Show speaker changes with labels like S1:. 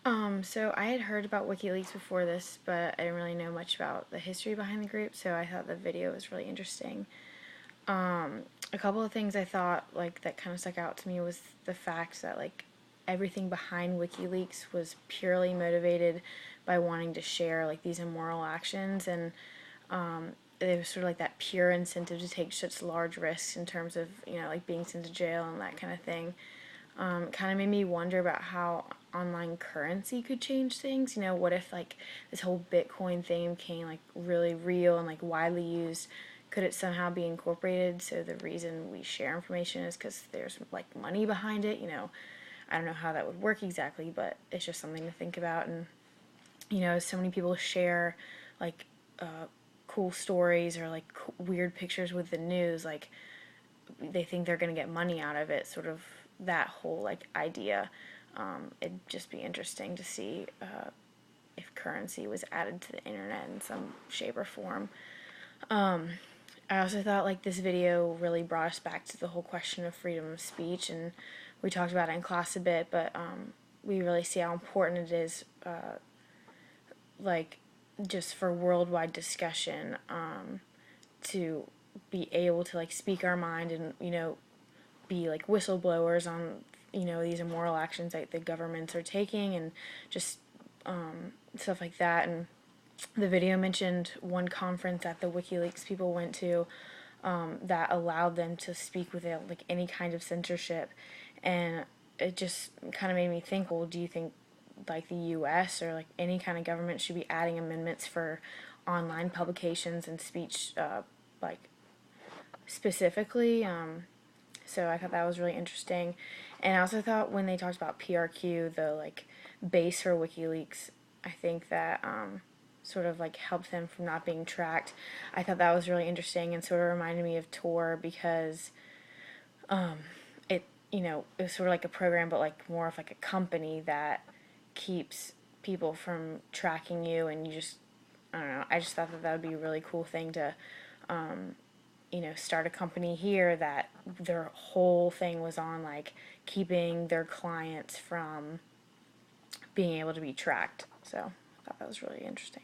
S1: So I had heard about WikiLeaks before this, but I didn't really know much about the history behind the group, so I thought the video was really interesting. A couple of things I thought like that kind of stuck out to me was the fact that like everything behind WikiLeaks was purely motivated by wanting to share like these immoral actions, and it was sort of like that pure incentive to take such large risks in terms of like being sent to jail and that kind of thing. Kind of made me wonder about how online currency could change things. What if like this whole Bitcoin thing became like really real and like widely used? Could it somehow be incorporated so the reason we share information is because there's like money behind it? I don't know how that would work exactly, but it's just something to think about. And so many people share like cool stories or like weird pictures with the news, like they think they're going to get money out of it, sort of that whole like idea. It'd just be interesting to see if currency was added to the internet in some shape or form. I also thought like this video really brought us back to the whole question of freedom of speech, and we talked about it in class a bit, but we really see how important it is, like just for worldwide discussion, to be able to like speak our mind and be like whistleblowers on these immoral actions that the governments are taking, and just stuff like that. And the video mentioned one conference that the WikiLeaks people went to, that allowed them to speak without like any kind of censorship, and it just kind of made me think, well, do you think like the U.S. or like any kind of government should be adding amendments for online publications and speech, like specifically? So I thought that was really interesting. And I also thought when they talked about PRQ, the like base for WikiLeaks, I think that sort of like helped them from not being tracked. I thought that was really interesting and sort of reminded me of Tor, because it it was sort of like a program, but like more of like a company that keeps people from tracking you, and you just, I don't know, I just thought that that would be a really cool thing to start a company here that their whole thing was on like keeping their clients from being able to be tracked. So I thought that was really interesting.